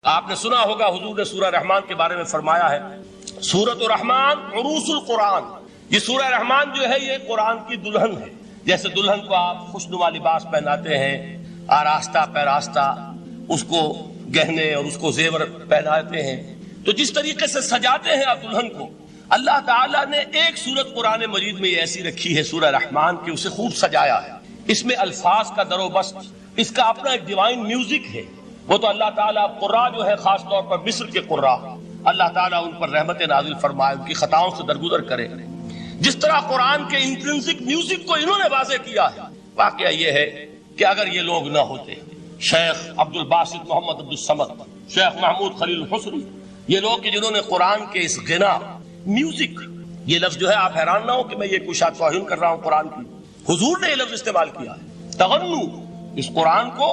آپ نے سنا ہوگا حضور نے سورہ رحمان کے بارے میں فرمایا ہے، سورۃ الرحمان عروس القرآن. یہ سورہ رحمان جو ہے یہ قرآن کی دلہن ہے. جیسے دلہن کو آپ خوشنما لباس پہناتے ہیں، آراستہ پیراستہ اس کو گہنے اور اس کو زیور پہناتے ہیں، تو جس طریقے سے سجاتے ہیں آپ دلہن کو، اللہ تعالیٰ نے ایک سورت قرآن مجید میں یہ ایسی رکھی ہے سورہ رحمان کی، اسے خوب سجایا ہے. اس میں الفاظ کا در و بست، اس کا اپنا ایک ڈیوائن میوزک ہے. وہ تو اللہ تعالیٰ قراء جو ہے خاص طور پر مصر کے قراء، اللہ تعالیٰ ان پر رحمت نازل فرمائے، ان کی خطاؤں سے درگزر کرے. جس طرح قرآن کے انٹرنسک میوزک کو انہوں نے واضح کیا ہے. واقعہ یہ ہے کہ اگر یہ لوگ نہ ہوتے، شیخ عبد الباسط محمد عبد الصمد، شیخ محمود خلیل الحسنی، یہ لوگ کہ جنہوں نے قرآن کے اس غنا میوزک، یہ لفظ جو ہے آپ حیران نہ ہو کہ میں یہ کوئی شاید توہین کر رہا ہوں قرآن کی، حضور نے یہ لفظ استعمال کیا ہے. تغنو، اس قرآن کو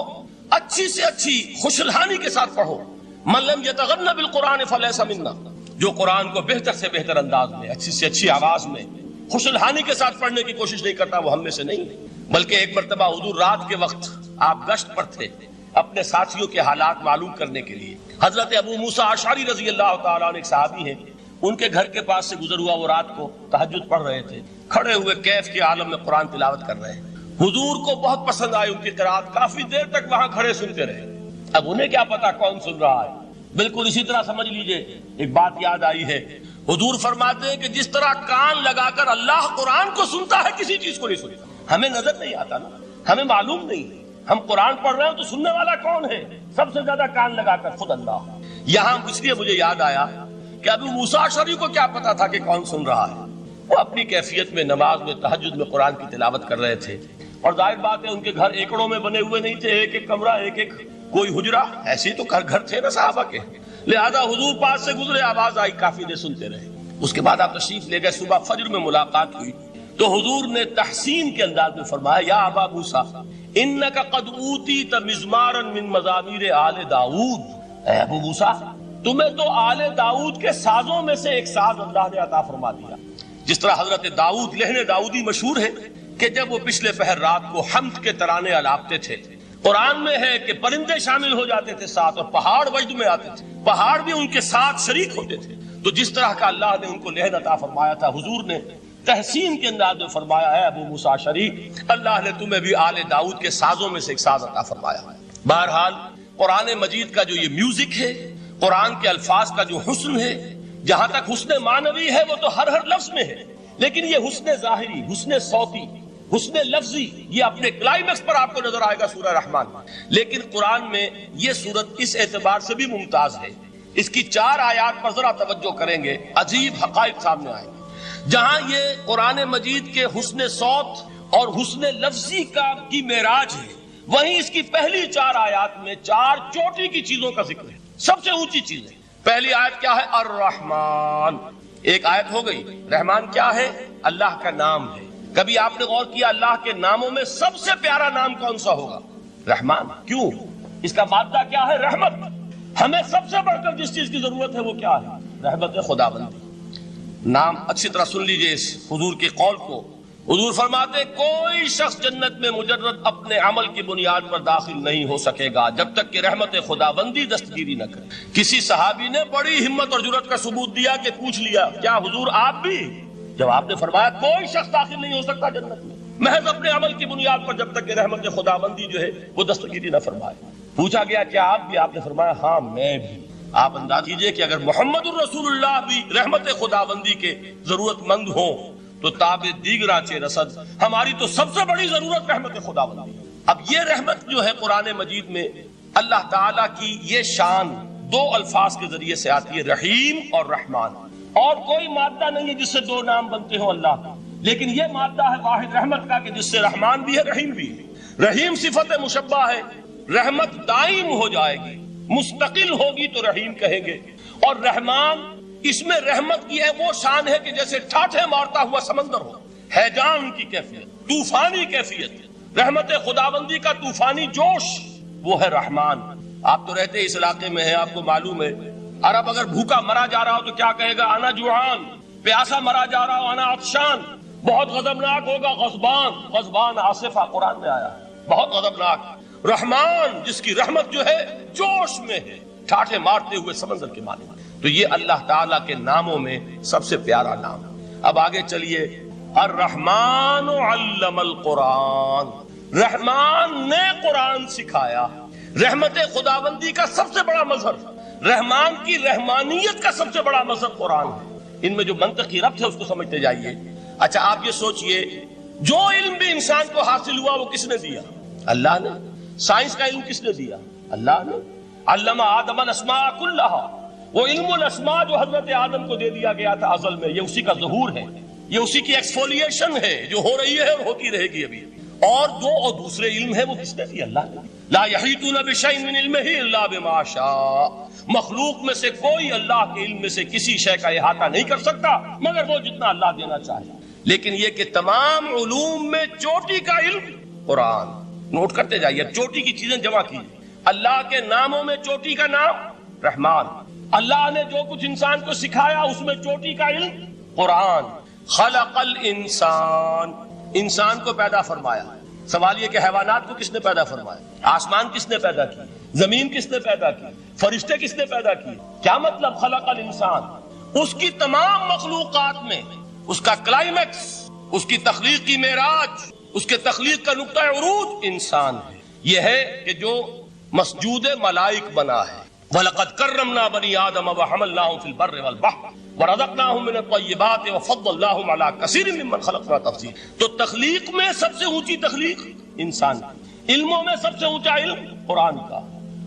اچھی سے اچھی خوشلحانی کے ساتھ پڑھو. من لم یتغن بالقرآن فلیس منا، جو قرآن کو بہتر سے بہتر انداز میں، اچھی سے اچھی آواز میں، خوشلحانی کے ساتھ پڑھنے کی کوشش نہیں کرتا، وہ ہم میں سے نہیں. بلکہ ایک مرتبہ حضور رات کے وقت آپ گشت پر تھے اپنے ساتھیوں کے حالات معلوم کرنے کے لیے. حضرت ابو موسیٰ اشعری رضی اللہ تعالیٰ عنہ ایک صحابی ہیں، ان کے گھر کے پاس سے گزر ہوا، وہ رات کو تہجد پڑھ رہے تھے، کھڑے ہوئے کیف کے عالم میں قرآن تلاوت کر رہے ہیں. حضور کو بہت پسند آئی ان کی قرات، کافی دیر تک وہاں کھڑے سنتے رہے. اب انہیں کیا پتا کون سن رہا ہے. بالکل اسی طرح سمجھ لیجئے ایک بات یاد آئی ہے، حضور فرماتے ہیں کہ جس طرح کان لگا کر اللہ قرآن کو سنتا ہے کسی چیز کو نہیں سنتا. ہمیں نظر نہیں آتا نا، ہمیں معلوم نہیں ہے، ہم قرآن پڑھ رہے ہیں تو سننے والا کون ہے؟ سب سے زیادہ کان لگا کر خود اللہ. یہاں اس لیے مجھے یاد آیا کہ ابو موسیٰ اشعری کو کیا پتا تھا کہ کون سن رہا ہے. وہ اپنی کیفیت میں نماز میں تہجد میں قرآن کی تلاوت کر رہے تھے، اور ظاہر بات ہے ان کے گھر ایکڑوں میں بنے ہوئے نہیں تھے، ایک ایک کمرہ، ایک ایک کوئی حجرہ، ایسے تو گھر تھے نا صحابہ کے. لہذا حضور پاس سے گزرے، آواز آئی، کافی دیر سنتے رہے. اس کے بعد آپ تشریف لے گئے، صبح فجر میں ملاقات ہوئی تو حضور نے تحسین کے انداز میں فرمایا، یا ابا موسیٰ انک قد اوتیت مزمارا من مزامیر آل داؤد. اے ابو موسیٰ، تمہیں تو آل داؤد کے سازوں میں سے ایک ساز اللہ نے عطا فرما دیا. جس طرح حضرت داؤد لہن داؤدی مشہور ہے کہ جب وہ پچھلے پہر رات کو حمد کے ترانے الاپتے تھے، قرآن میں ہے کہ پرندے شامل ہو جاتے تھے ساتھ، اور پہاڑ وجد میں آتے تھے، پہاڑ بھی ان کے ساتھ شریک ہوتے تھے. تو جس طرح کا اللہ نے ان کو لہن عطا فرمایا تھا، حضور نے تحسین کے انداز میں فرمایا ہے ابو موسیٰ اشعری، اللہ نے تمہیں بھی آل داؤد کے سازوں میں سے ایک ساز عطا فرمایا ہے. بہرحال قرآن مجید کا جو یہ میوزک ہے، قرآن کے الفاظ کا جو حسن ہے، جہاں تک حسن معنوی ہے وہ تو ہر لفظ میں ہے، لیکن یہ حسن ظاہری، حسن صوتی، حسن لفظی، یہ اپنے کلائمیکس پر آپ کو نظر آئے گا سورہ رحمان. لیکن قرآن میں یہ سورت اس اعتبار سے بھی ممتاز ہے، اس کی 4 آیات پر ذرا توجہ کریں گے، عجیب حقائق سامنے آئیں گے. جہاں یہ قرآن مجید کے حسن صوت اور حسن لفظی کی معراج ہے، وہیں اس کی پہلی 4 آیات میں 4 چوٹی کی چیزوں کا ذکر ہے، سب سے اونچی چیز ہے. پہلی آیت کیا ہے؟ الرحمن. ایک آیت ہو گئی. رحمان کیا ہے؟ اللہ کا نام ہے. کبھی آپ نے غور کیا اللہ کے ناموں میں سب سے پیارا نام کون سا ہوگا؟ رحمان. کیوں؟ اس کا مادہ کیا ہے؟ رحمت. ہمیں سب سے بڑھ کر جس چیز کی ضرورت ہے وہ کیا ہے؟ رحمت خداوندی. نام اچھی طرح سن لیجئے اس حضور کے قول کو. حضور فرماتے کوئی شخص جنت میں مجرد اپنے عمل کی بنیاد پر داخل نہیں ہو سکے گا جب تک کہ رحمت خداوندی دستگیری نہ کرے. کسی صحابی نے بڑی ہمت اور جرأت کا ثبوت دیا کہ پوچھ لیا، کیا حضور آپ بھی؟ جب آپ نے فرمایا کوئی شخص داخل نہیں ہو سکتا جنت میں محض اپنے عمل کی بنیاد پر جب تک کہ رحمت خداوندی جو ہے وہ دستگیری نہ فرمائے. پوچھا گیا کیا آپ بھی؟ آپ نے فرمایا ہاں میں بھی. آپ انداز کیجئے کہ اگر محمد الرسول اللہ بھی رحمت خداوندی کے ضرورت مند ہوں تو تاب دیگراں چے رسد، ہماری تو سب سے بڑی ضرورت رحمت خداوندی. اب یہ رحمت جو ہے قرآن مجید میں اللہ تعالیٰ کی یہ شان 2 الفاظ کے ذریعے سے آتی ہے، رحیم اور رحمان. اور کوئی مادہ نہیں ہے جس سے 2 نام بنتے ہوں اللہ کا، لیکن یہ مادہ ہے واحد رحمت کا کہ جس سے رحمان بھی ہے رحیم بھی ہے. رحیم صفت مشبہ ہے، رحمت دائم ہو جائے گی، مستقل ہوگی تو رحیم کہیں گے. اور رحمان، اس میں رحمت کی ہے وہ شان ہے کہ جیسے ٹھاٹھے مارتا ہوا سمندر ہو، ہیجان کی کیفیت، طوفانی کیفیت. رحمت خداوندی کا طوفانی جوش وہ ہے رحمان. آپ تو رہتے اس علاقے میں ہیں، آپ کو معلوم ہے عرب اگر بھوکا مرا جا رہا ہو تو کیا کہے گا؟ انا جوعان. پیاسا مرا جا رہا ہو انا عطشان. بہت غضبناک ہوگا غضبان. غضبان آصفہ قرآن میں آیا، بہت غضبناک. رحمان جس کی رحمت جو ہے جوش میں ہے، ٹھاٹھے مارتے ہوئے سمندر کے مالک. تو یہ اللہ تعالیٰ کے ناموں میں سب سے پیارا نام. اب آگے چلیے. الرحمن علم القرآن، رحمان نے قرآن سکھایا. رحمت خداوندی کا سب سے بڑا مظہر، رحمان کی رحمانیت کا سب سے بڑا مظہر قرآن ہے. ان میں جو منطقی ربط ہے اس کو سمجھتے جائیے. اچھا آپ یہ سوچئے، جو علم بھی انسان کو حاصل ہوا وہ کس نے دیا؟ اللہ نے. سائنس کا علم کس نے دیا؟ اللہ نے. علم آدم الاسماء کلہا، وہ علم الاسماء جو حضرت آدم کو دے دیا گیا تھا ازل میں، یہ اسی کا ظہور ہے، یہ اسی کی ایکسفولیشن ہے جو ہو رہی ہے اور ہوتی رہے گی ابھی. اور دوسرے علم ہے وہ کس نے دیا؟ اللہ نے. لا یحیطون بشیء من علمہ الا بما شاء، مخلوق میں سے کوئی اللہ کے علم میں سے کسی شے کا احاطہ نہیں کر سکتا مگر وہ جتنا اللہ دینا چاہے. لیکن یہ کہ تمام علوم میں چوٹی کا علم قرآن. نوٹ کرتے جائیے، چوٹی کی چیزیں جمع کیجیے. اللہ کے ناموں میں چوٹی کا نام رحمان. اللہ نے جو کچھ انسان کو سکھایا اس میں چوٹی کا علم قرآن. خلق الانسان، انسان کو پیدا فرمایا. سوال یہ کہ حیوانات کو کس نے پیدا فرمایا؟ آسمان کس نے پیدا کی؟ زمین کس نے پیدا کی؟ فرشتے کس نے پیدا کی؟ کیا مطلب خلق الانسان؟ اس کی تمام مخلوقات میں اس کا کلائمیکس، اس کی تخلیق کی معراج، اس کے تخلیق کا نقطہ عروج انسان ہے. یہ ہے کہ جو مسجود ملائک بنا ہے. وَلَقَدْ كَرَّمْنَا بَنِي آدَمَ وَحَمَلْنَاهُمْ فِي الْبَرِّ وَالْبَحْرِ وَرَزَقْنَاهُمْ مِنَ الطَّيِّبَاتِ وَفَضَّلْنَاهُمْ عَلَى كَثِيرٍ مِّمَّنْ خَلَقْنَا تَفْضِيلًا. تو تخلیق میں سب سے اونچی تخلیق انسان کی، علموں میں سب سے اونچا علم قرآن کا،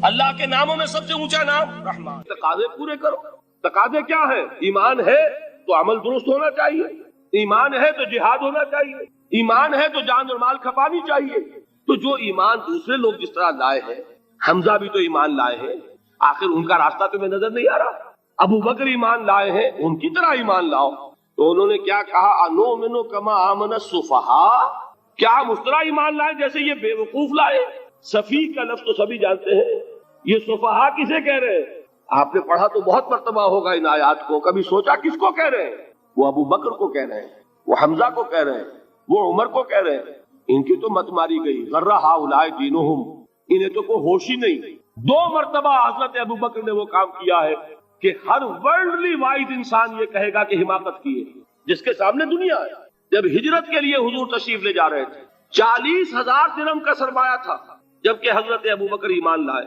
اللہ کے ناموں میں سب سے اونچا نام رحمان. تقاضے پورے کرو. تقاضے کیا ہے؟ ایمان ہے تو عمل درست ہونا چاہیے، ایمان ہے تو جہاد ہونا چاہیے، ایمان ہے تو جان اور مال کھپانی چاہیے. تو جو ایمان دوسرے لوگ جس طرح لائے ہیں، حمزہ بھی تو ایمان لائے ہیں، آخر ان کا راستہ تمہیں نظر نہیں آ رہا؟ ابو بکر ایمان لائے ہیں، ان کی طرح ایمان لاؤ. تو انہوں نے کیا کہا؟ انؤمن کما آمن السفہاء، کیا ہم اس طرح ایمان لائے جیسے یہ بے وقوف لائے؟ سفیہ کا لفظ تو سبھی جانتے ہیں، یہ سفہاء کسے کہہ رہے ہیں؟ آپ نے پڑھا تو بہت مرتبہ ہوگا ان آیات کو، کبھی سوچا کس کو کہہ رہے ہیں؟ وہ ابو بکر کو کہہ رہے ہیں، وہ حمزہ کو کہہ رہے ہیں، وہ عمر کو کہہ رہے ہیں. ان کی تو مت ماری گئی. غر ہؤلاء دینہم، انہیں تو کوئی ہوش ہی نہیں. 2 مرتبہ حضرت ابو بکر نے وہ کام کیا ہے کہ ہر ورلڈلی وائز انسان یہ کہے گا کہ حماقت کی ہے جس کے سامنے دنیا ہے. جب ہجرت کے لیے حضور تشریف لے جا رہے تھے، 40,000 درہم کا سرمایہ تھا، جبکہ حضرت ابو بکر ایمان لائے.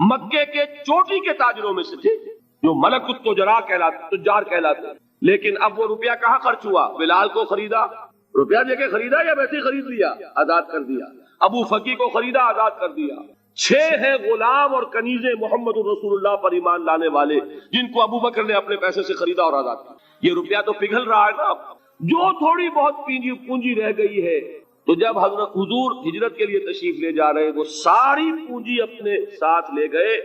مکے کے چوٹی کے تاجروں میں سے تھے جو ملک تجار کہلاتے. لیکن اب وہ روپیہ کہاں خرچ ہوا؟ بلال کو خریدا، روپیہ دے کے خریدا یا ویسے خرید لیا؟ آزاد کر دیا. ابو فقی کو خریدا، آزاد کر دیا. 6 ہیں غلام اور کنیزیں محمد رسول اللہ پر ایمان لانے والے جن کو ابو بکر نے اپنے پیسے سے خریدا اور آزاد کیا. یہ روپیہ تو پگھل رہا ہے نا. جو تھوڑی بہت پونجی رہ گئی ہے، تو جب حضرت حضور ہجرت کے لیے تشریف لے جا رہے، وہ ساری پونجی اپنے ساتھ لے گئے،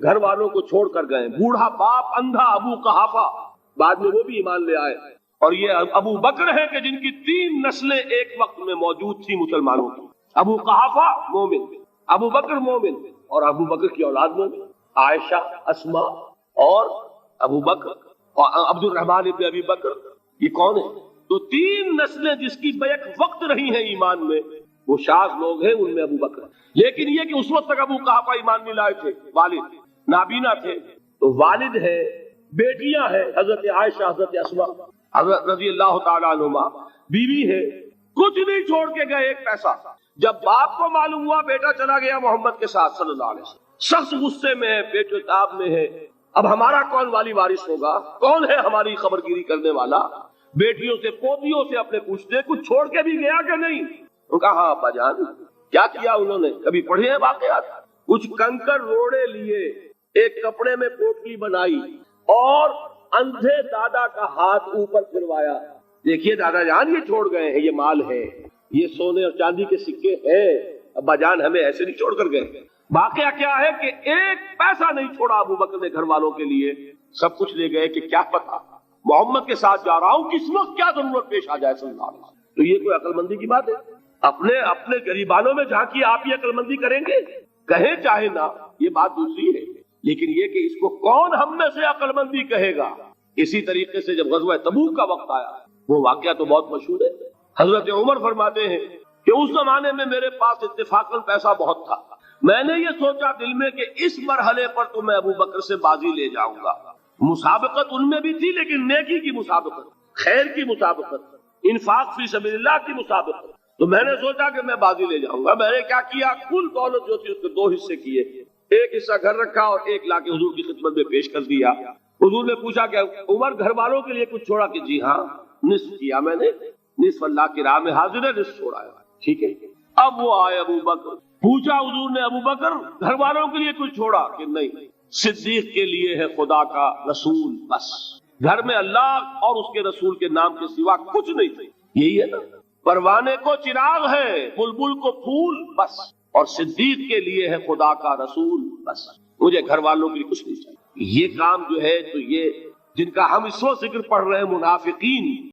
گھر والوں کو چھوڑ کر گئے. بوڑھا باپ اندھا ابو قحافہ، بعد میں وہ بھی ایمان لے آئے. اور یہ ابو بکر ہیں کہ جن کی 3 نسلیں ایک وقت میں موجود تھی مسلمانوں کی. ابو قحافہ مومن، ابو بکر مومن، اور ابو بکر کی اولاد مومن، عائشہ، اسما اور ابو بکر اور عبد الرحمن ابن ابی بکر. یہ کون ہے؟ تو 3 نسلیں جس کی بیک وقت رہی ہیں ایمان میں، وہ شاذ لوگ ہیں، ان میں ابو بکر. لیکن یہ کہ اس وقت تک ابو قحافہ ایمان نہیں لائے تھے، والد نابینا تھے. تو والد ہے، بیٹیاں ہیں، حضرت عائشہ، حضرت اسما، حضرت رضی اللہ تعالیٰ عنہما، بیوی ہے. کچھ نہیں چھوڑ کے گئے، ایک پیسہ. جب باپ کو معلوم ہوا بیٹا چلا گیا محمد کے ساتھ صلی اللہ علیہ وسلم، سخت غصے میں ہے، بیٹے تاب میں ہے. اب ہمارا کون والی وارث ہوگا؟ کون ہے ہماری خبر گیری کرنے والا؟ بیٹیوں سے پوتیوں سے اپنے پوچھتے کچھ چھوڑ کے بھی گیا کہ نہیں؟ انہوں نے کہا ہاں ابا جان. کیا کیا انہوں نے؟ کبھی پڑھے ہیں واقعات؟ کچھ کنکر روڑے لیے، ایک کپڑے میں پوٹلی بنائی اور اندھے دادا کا ہاتھ اوپر پھروایا. دیکھیے دادا جان یہ چھوڑ گئے ہیں، یہ مال ہے، یہ سونے اور چاندی کے سکے ہیں، ابا جان ہمیں ایسے نہیں چھوڑ کر گئے. واقعہ کیا ہے کہ ایک پیسہ نہیں چھوڑا ابو بکر نے گھر والوں کے لیے، سب کچھ لے گئے کہ کیا پتا محمد کے ساتھ جا رہا ہوں، کس وقت کیا ضرورت پیش آ جائے صلی اللہ علیہ وسلم. تو یہ کوئی عقل مندی کی بات ہے؟ اپنے غریبانوں میں جھانکی آپ ہی عقل مندی کریں گے؟ کہیں چاہے نہ، یہ بات دوسری ہے. لیکن یہ کہ اس کو کون ہم میں سے عقل مندی کہے گا؟ اسی طریقے سے جب غزوہ تبوک کا وقت آیا، وہ واقعہ تو بہت مشہور ہے. حضرت عمر فرماتے ہیں کہ اس زمانے میں میرے پاس اتفاقاً پیسہ بہت تھا، میں نے یہ سوچا دل میں کہ اس مرحلے پر تو میں ابو بکر سے بازی لے جاؤں گا. مسابقت ان میں بھی تھی لیکن نیکی کی مسابقت, خیر کی مسابقت, انفاق فی سبیل اللہ کی مسابقت. تو میں نے سوچا کہ میں بازی لے جاؤں گا. میں نے کیا کیا, کل دولت جو تھی اس کے 2 حصے کیے, ایک حصہ گھر رکھا اور ایک لا کے حضور کی خدمت میں پیش کر دیا. حضور نے پوچھا کہ عمر گھر والوں کے لیے کچھ چھوڑا, کہ جی ہاں نصف کیا میں نے, نصف اللہ کی راہ میں حاضر ہے, نصف چھوڑا ہے. ٹھیک ہے. اب وہ آئے ابو بکر, پوچھا حضور نے ابو بکر گھر والوں کے لیے کچھ چھوڑا, کہ نہیں, صدیق کے لیے ہے خدا کا رسول بس, گھر میں اللہ اور اس کے رسول کے نام کے سوا کچھ نہیں تھے. یہی ہے نا, پروانے کو چراغ ہے, بلبل کو پھول بس, اور صدیق کے لیے ہے خدا کا رسول بس, مجھے گھر والوں کے لیے کچھ نہیں چاہیے. یہ کام جو ہے تو یہ جن کا ہم اس وقت ذکر پڑھ رہے ہیں منافقین,